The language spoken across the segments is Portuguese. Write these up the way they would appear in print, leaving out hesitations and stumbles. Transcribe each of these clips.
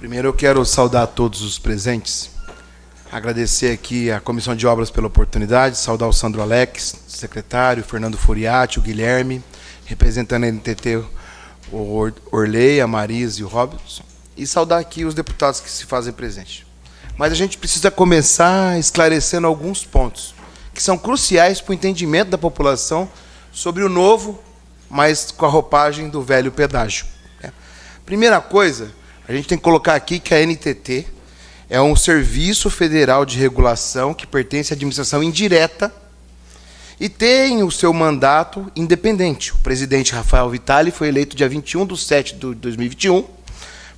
Primeiro eu quero saudar todos os presentes, agradecer aqui à Comissão de Obras pela oportunidade, saudar o Sandro Alex, secretário, Fernando Furiati, o Guilherme, representando a NTT, o Orley, a Marisa e o Robson, e saudar aqui os deputados que se fazem presente. Mas a gente precisa começar esclarecendo alguns pontos, que são cruciais para o entendimento da população sobre o novo, mas com a roupagem do velho pedágio. Primeira coisa, a gente tem que colocar aqui que a NTT é um serviço federal de regulação que pertence à administração indireta e tem o seu mandato independente. O presidente Rafael Vitali foi eleito dia 21/7/2021,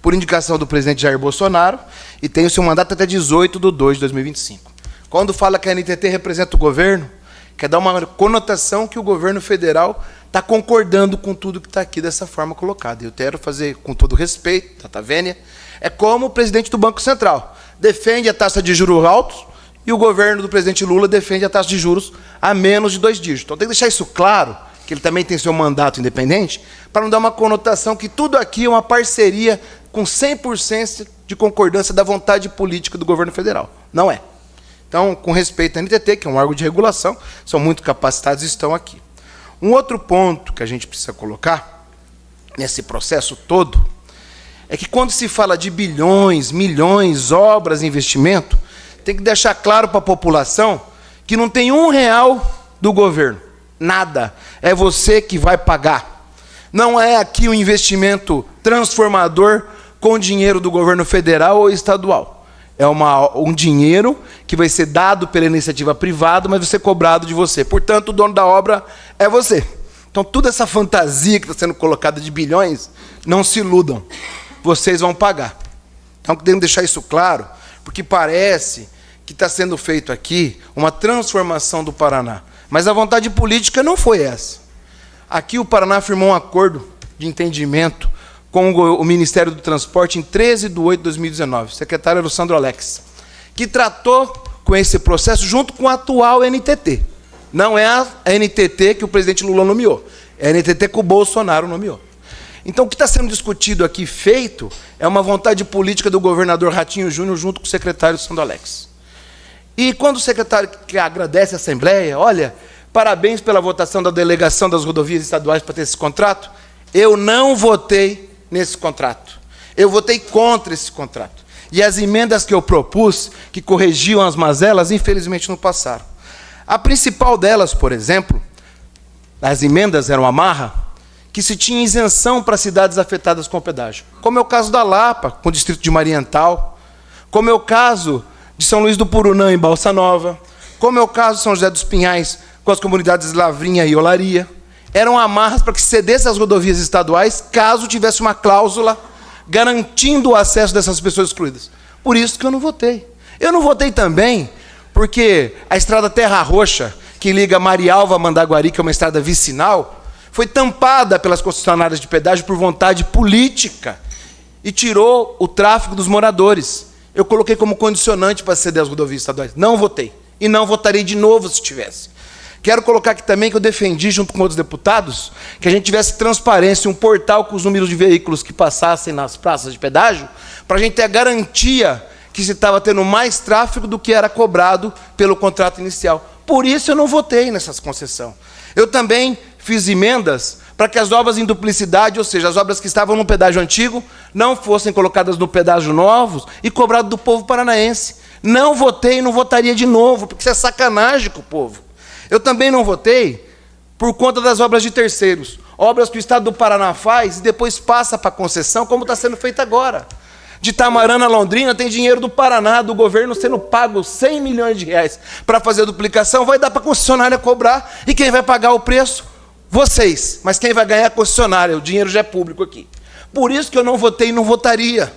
por indicação do presidente Jair Bolsonaro, e tem o seu mandato até 18/2/2025. Quando fala que a NTT representa o governo, quer dar uma conotação que o governo federal está concordando com tudo que está aqui dessa forma colocada. Eu quero fazer com todo respeito, Tata Vênia, é como o presidente do Banco Central defende a taxa de juros altos e o governo do presidente Lula defende a taxa de juros a menos de 2 dígitos. Então tem que deixar isso claro, que ele também tem seu mandato independente, para não dar uma conotação que tudo aqui é uma parceria com 100% de concordância da vontade política do governo federal. Não é. Então, com respeito à NTT, que é um órgão de regulação, são muito capacitados e estão aqui. Um outro ponto que a gente precisa colocar nesse processo todo é que quando se fala de bilhões, milhões, obras, investimento, tem que deixar claro para a população que não tem R$1 do governo. Nada. É você que vai pagar. Não é aqui um investimento transformador com dinheiro do governo federal ou estadual. É um dinheiro que vai ser dado pela iniciativa privada, mas vai ser cobrado de você. Portanto, o dono da obra é você. Então, toda essa fantasia que está sendo colocada de bilhões, não se iludam. Vocês vão pagar. Então, temos que deixar isso claro, porque parece que está sendo feito aqui uma transformação do Paraná. Mas a vontade política não foi essa. Aqui o Paraná firmou um acordo de entendimento com o Ministério do Transporte em 13/8/2019, o secretário era o Sandro Alex, que tratou com esse processo junto com a atual NTT. Não é a NTT que o presidente Lula nomeou, é a NTT que o Bolsonaro nomeou. Então, o que está sendo discutido aqui, feito, é uma vontade política do governador Ratinho Júnior junto com o secretário Sandro Alex. E quando o secretário que agradece a Assembleia, olha, parabéns pela votação da delegação das rodovias estaduais para ter esse contrato, eu não votei nesse contrato. Eu votei contra esse contrato. E as emendas que eu propus, que corrigiam as mazelas, infelizmente não passaram. A principal delas, por exemplo, as emendas eram amarra, que se tinha isenção para cidades afetadas com pedágio. Como é o caso da Lapa, com o distrito de Mariental, como é o caso de São Luís do Purunã, em Balsa Nova, como é o caso de São José dos Pinhais, com as comunidades Lavrinha e Olaria. Eram amarras para que cedesse as rodovias estaduais, caso tivesse uma cláusula garantindo o acesso dessas pessoas excluídas. Por isso que eu não votei. Eu não votei também porque a estrada Terra Roxa, que liga Marialva a Mandaguari, que é uma estrada vicinal, foi tampada pelas concessionárias de pedágio por vontade política e tirou o tráfego dos moradores. Eu coloquei como condicionante para ceder as rodovias estaduais. Não votei. E não votarei de novo se tivesse. Quero colocar aqui também que eu defendi, junto com outros deputados, que a gente tivesse transparência, um portal com os números de veículos que passassem nas praças de pedágio, para a gente ter a garantia que se estava tendo mais tráfego do que era cobrado pelo contrato inicial. Por isso eu não votei nessas concessões. Eu também fiz emendas para que as obras em duplicidade, ou seja, as obras que estavam no pedágio antigo, não fossem colocadas no pedágio novo e cobrado do povo paranaense. Não votei e não votaria de novo, porque isso é sacanagem com o povo. Eu também não votei por conta das obras de terceiros. Obras que o Estado do Paraná faz e depois passa para a concessão, como está sendo feito agora. De Itamarana a Londrina tem dinheiro do Paraná, do governo, sendo pago R$100 milhões para fazer a duplicação. Vai dar para a concessionária cobrar. E quem vai pagar o preço? Vocês. Mas quem vai ganhar é a concessionária. O dinheiro já é público aqui. Por isso que eu não votei e não votaria.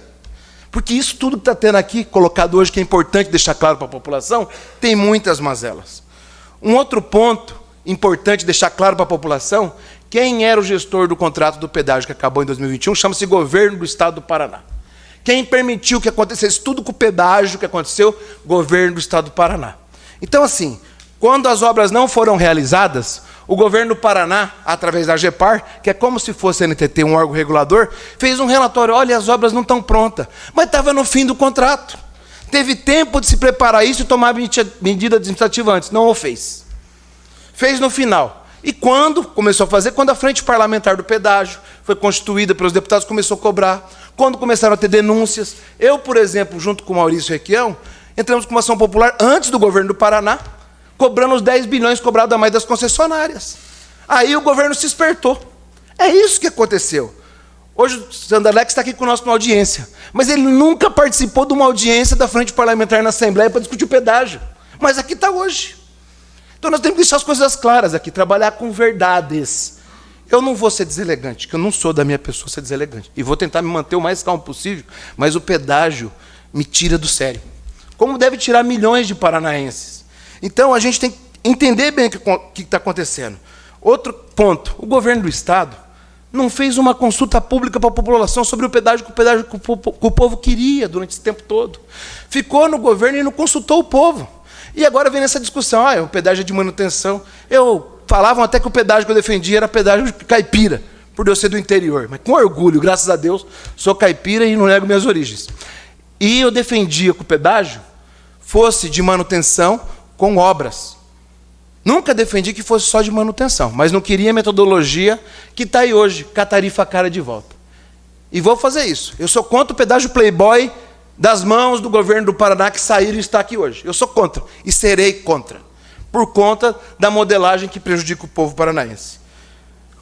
Porque isso tudo que está tendo aqui, colocado hoje, que é importante deixar claro para a população, tem muitas mazelas. Um outro ponto importante deixar claro para a população, quem era o gestor do contrato do pedágio que acabou em 2021, chama-se Governo do Estado do Paraná. Quem permitiu que acontecesse tudo com o pedágio que aconteceu? Governo do Estado do Paraná. Então, assim, quando as obras não foram realizadas, o governo do Paraná, através da AGEPAR, que é como se fosse a NTT, um órgão regulador, fez um relatório, olha, as obras não estão prontas, mas estava no fim do contrato. Teve tempo de se preparar isso e tomar medida administrativa antes, não o fez. Fez no final. E quando começou a fazer? Quando a frente parlamentar do pedágio foi constituída pelos deputados, começou a cobrar. Quando começaram a ter denúncias. Eu, por exemplo, junto com o Maurício Requião, entramos com uma ação popular antes do governo do Paraná, cobrando os 10 bilhões cobrados a mais das concessionárias. Aí o governo se espertou. É isso que aconteceu. Hoje o Sandro Alex está aqui conosco na audiência, mas ele nunca participou de uma audiência da frente parlamentar na Assembleia para discutir o pedágio. Mas aqui está hoje. Então nós temos que deixar as coisas claras aqui, trabalhar com verdades. Eu não vou ser deselegante, porque eu não sou da minha pessoa ser deselegante. E vou tentar me manter o mais calmo possível, mas o pedágio me tira do sério. Como deve tirar milhões de paranaenses. Então a gente tem que entender bem o que está acontecendo. Outro ponto, o governo do Estado não fez uma consulta pública para a população sobre o pedágio que o povo queria durante esse tempo todo. Ficou no governo e não consultou o povo. E agora vem essa discussão, o pedágio é de manutenção. Falavam até que o pedágio que eu defendia era pedágio caipira, por eu ser do interior. Mas com orgulho, graças a Deus, sou caipira e não nego minhas origens. E eu defendia que o pedágio fosse de manutenção com obras. Nunca defendi que fosse só de manutenção, mas não queria a metodologia que está aí hoje, com a tarifa cara de volta. E vou fazer isso. Eu sou contra o pedágio Playboy das mãos do governo do Paraná que saíram e está aqui hoje. Eu sou contra e serei contra, por conta da modelagem que prejudica o povo paranaense.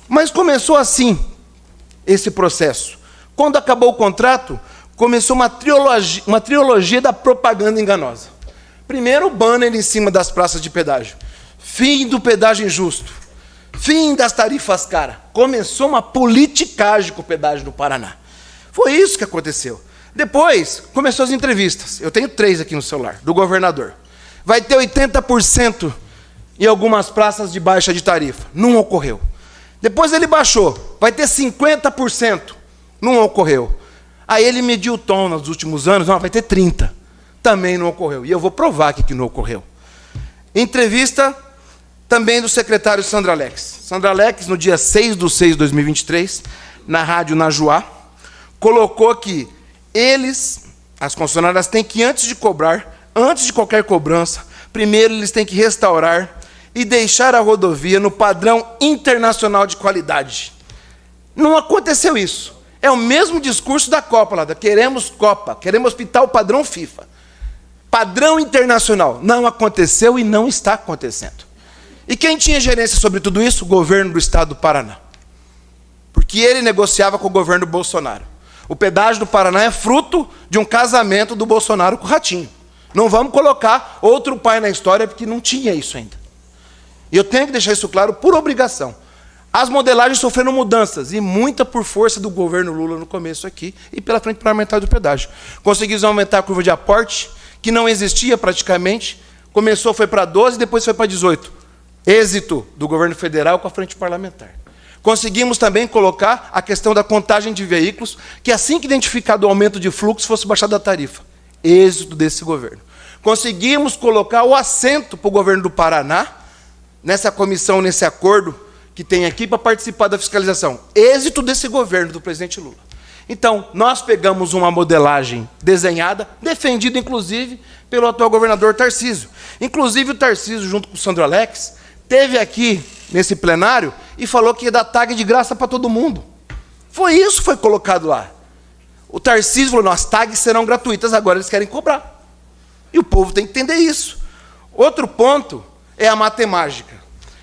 Mas começou assim esse processo. Quando acabou o contrato, começou uma trilogia da propaganda enganosa. Primeiro, o banner em cima das praças de pedágio. Fim do pedágio injusto. Fim das tarifas caras. Começou uma politicagem com o pedágio do Paraná. Foi isso que aconteceu. Depois, começou as entrevistas. Eu tenho 3 aqui no celular, do governador. Vai ter 80% em algumas praças de baixa de tarifa. Não ocorreu. Depois ele baixou. Vai ter 50%. Não ocorreu. Aí ele mediu o tom nos últimos anos. Não, vai ter 30%. Também não ocorreu. E eu vou provar aqui que não ocorreu. Entrevista também do secretário Sandro Alex. Sandro Alex, no dia 6/6/2023, na Rádio Najuá, colocou que eles, as concessionárias, têm que, antes de cobrar, antes de qualquer cobrança, primeiro eles têm que restaurar e deixar a rodovia no padrão internacional de qualidade. Não aconteceu isso. É o mesmo discurso da Copa, lá, queremos Copa, queremos hospital padrão FIFA. Padrão internacional. Não aconteceu e não está acontecendo. E quem tinha gerência sobre tudo isso? O governo do Estado do Paraná. Porque ele negociava com o governo do Bolsonaro. O pedágio do Paraná é fruto de um casamento do Bolsonaro com o Ratinho. Não vamos colocar outro pai na história, porque não tinha isso ainda. E eu tenho que deixar isso claro por obrigação. As modelagens sofreram mudanças, e muita por força do governo Lula no começo aqui, e pela frente parlamentar do pedágio. Conseguimos aumentar a curva de aporte, que não existia praticamente, foi para 12, depois foi para 18. Êxito do governo federal com a frente parlamentar. Conseguimos também colocar a questão da contagem de veículos, que assim que identificado o aumento de fluxo, fosse baixada a tarifa. Êxito desse governo. Conseguimos colocar o assento para o governo do Paraná, nessa comissão, nesse acordo que tem aqui, para participar da fiscalização. Êxito desse governo, do presidente Lula. Então, nós pegamos uma modelagem desenhada, defendida, inclusive, pelo atual governador Tarcísio. Inclusive, o Tarcísio, junto com o Sandro Alex, esteve aqui nesse plenário e falou que ia dar tag de graça para todo mundo. Foi isso que foi colocado lá. O Tarcísio falou, as tags serão gratuitas, agora eles querem cobrar. E o povo tem que entender isso. Outro ponto é a matemática.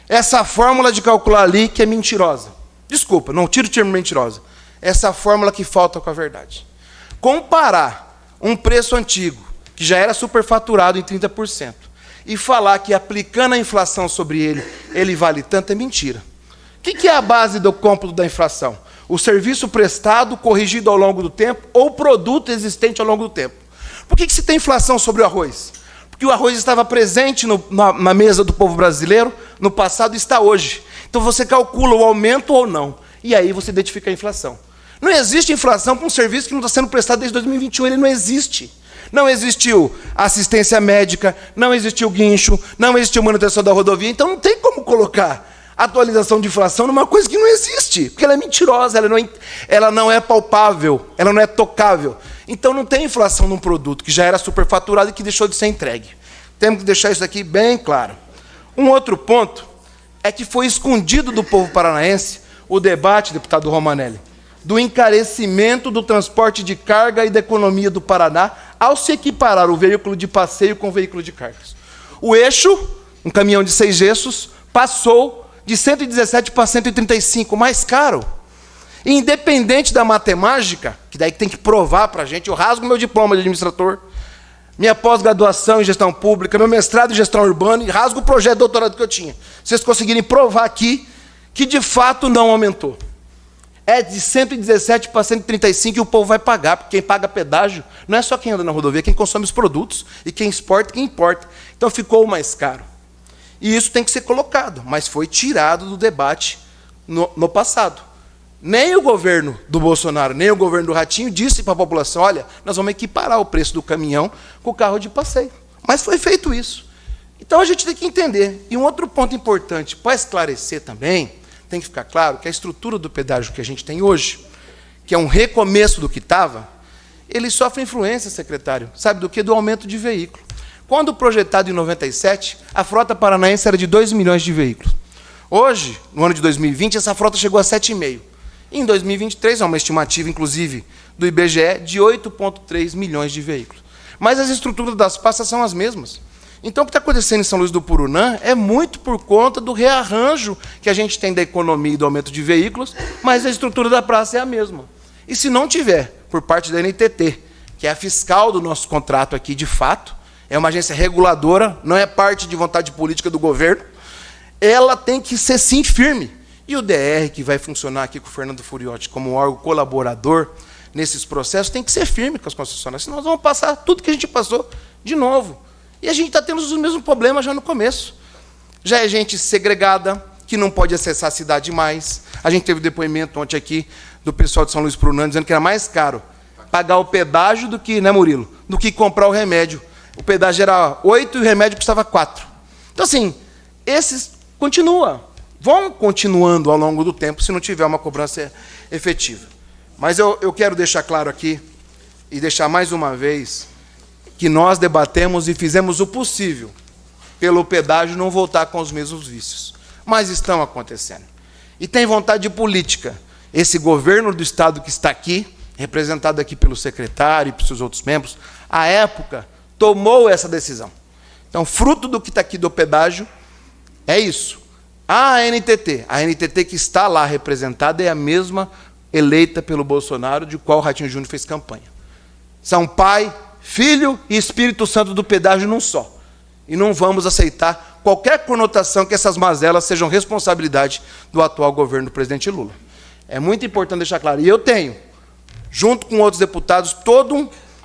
Essa fórmula de calcular ali que é mentirosa. Desculpa, não tiro o termo mentirosa. Essa fórmula que falta com a verdade. Comparar um preço antigo, que já era superfaturado em 30%, e falar que aplicando a inflação sobre ele vale tanto, é mentira. O que é a base do cômputo da inflação? O serviço prestado, corrigido ao longo do tempo, ou o produto existente ao longo do tempo. Por que se tem inflação sobre o arroz? Porque o arroz estava presente na mesa do povo brasileiro no passado e está hoje. Então você calcula o aumento ou não. E aí você identifica a inflação. Não existe inflação para um serviço que não está sendo prestado desde 2021. Ele não existe. Não existiu assistência médica, não existiu guincho, não existiu manutenção da rodovia. Então não tem como colocar atualização de inflação numa coisa que não existe, porque ela é mentirosa, ela não é palpável, ela não é tocável. Então não tem inflação num produto que já era superfaturado e que deixou de ser entregue. Temos que deixar isso aqui bem claro. Um outro ponto é que foi escondido do povo paranaense o debate, deputado Romanelli, do encarecimento do transporte de carga e da economia do Paraná ao se equiparar o veículo de passeio com o veículo de cargas. O eixo, um caminhão de 6 eixos, passou de 117 para 135, mais caro. E independente da matemática, que daí tem que provar para a gente, eu rasgo meu diploma de administrador, minha pós-graduação em gestão pública, meu mestrado em gestão urbana, e rasgo o projeto de doutorado que eu tinha. Vocês conseguirem provar aqui que de fato não aumentou. É de 117 para 135 e o povo vai pagar, porque quem paga pedágio não é só quem anda na rodovia, é quem consome os produtos, e quem exporta, quem importa. Então ficou mais caro. E isso tem que ser colocado, mas foi tirado do debate no passado. Nem o governo do Bolsonaro, nem o governo do Ratinho disse para a população, olha, nós vamos equiparar o preço do caminhão com o carro de passeio. Mas foi feito isso. Então a gente tem que entender. E um outro ponto importante, para esclarecer também, tem que ficar claro que a estrutura do pedágio que a gente tem hoje, que é um recomeço do que estava, ele sofre influência, secretário, sabe do quê? Do aumento de veículo. Quando projetado em 97, a frota paranaense era de 2 milhões de veículos. Hoje, no ano de 2020, essa frota chegou a 7,5. Em 2023, é uma estimativa, inclusive, do IBGE, de 8,3 milhões de veículos. Mas as estruturas das praças são as mesmas. Então, o que está acontecendo em São Luís do Purunã é muito por conta do rearranjo que a gente tem da economia e do aumento de veículos, mas a estrutura da praça é a mesma. E se não tiver, por parte da NTT, que é a fiscal do nosso contrato aqui, de fato, é uma agência reguladora, não é parte de vontade política do governo, ela tem que ser, sim, firme. E o DR, que vai funcionar aqui com o Fernando Furiotti como um órgão colaborador nesses processos, tem que ser firme com as concessionárias, senão nós vamos passar tudo que a gente passou de novo. E a gente está tendo os mesmos problemas já no começo. Já é gente segregada, que não pode acessar a cidade mais. A gente teve depoimento ontem aqui do pessoal de São Luís Purunã dizendo que era mais caro pagar o pedágio do que, né, Murilo? Do que comprar o remédio. O pedágio era 8 e o remédio custava 4. Então, assim, esses vão continuando ao longo do tempo se não tiver uma cobrança efetiva. Mas eu quero deixar claro aqui, e deixar mais uma vez, que nós debatemos e fizemos o possível pelo pedágio não voltar com os mesmos vícios. Mas estão acontecendo. E tem vontade política. Esse governo do Estado que está aqui, representado aqui pelo secretário e pelos seus outros membros, à época, tomou essa decisão. Então, fruto do que está aqui do pedágio, é isso. A NTT que está lá representada é a mesma eleita pelo Bolsonaro, de qual o Ratinho Júnior fez campanha. São Pai, Filho e Espírito Santo do pedágio num só. E não vamos aceitar qualquer conotação que essas mazelas sejam responsabilidade do atual governo do presidente Lula. É muito importante deixar claro. E eu tenho, junto com outros deputados, todo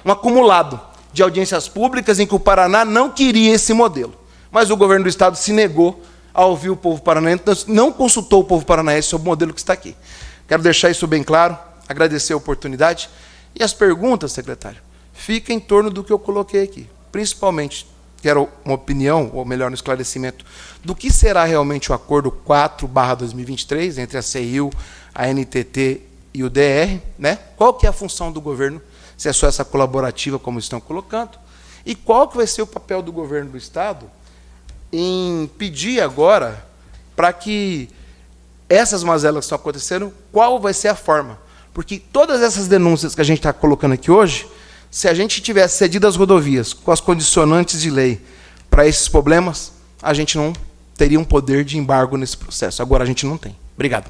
um acumulado de audiências públicas em que o Paraná não queria esse modelo. Mas o governo do Estado se negou a ouvir o povo paranaense, não consultou o povo paranaense sobre o modelo que está aqui. Quero deixar isso bem claro, agradecer a oportunidade. E as perguntas, secretário, ficam em torno do que eu coloquei aqui. Principalmente, quero uma opinião, ou melhor, um esclarecimento, do que será realmente o acordo 4/2023 entre a CEIU, a NTT e o DR, né? Qual que é a função do governo, se é só essa colaborativa, como estão colocando, e qual que vai ser o papel do governo do Estado em pedir agora para que essas mazelas que estão acontecendo, qual vai ser a forma? Porque todas essas denúncias que a gente está colocando aqui hoje, se a gente tivesse cedido as rodovias com as condicionantes de lei para esses problemas, a gente não teria um poder de embargo nesse processo. Agora a gente não tem. Obrigado.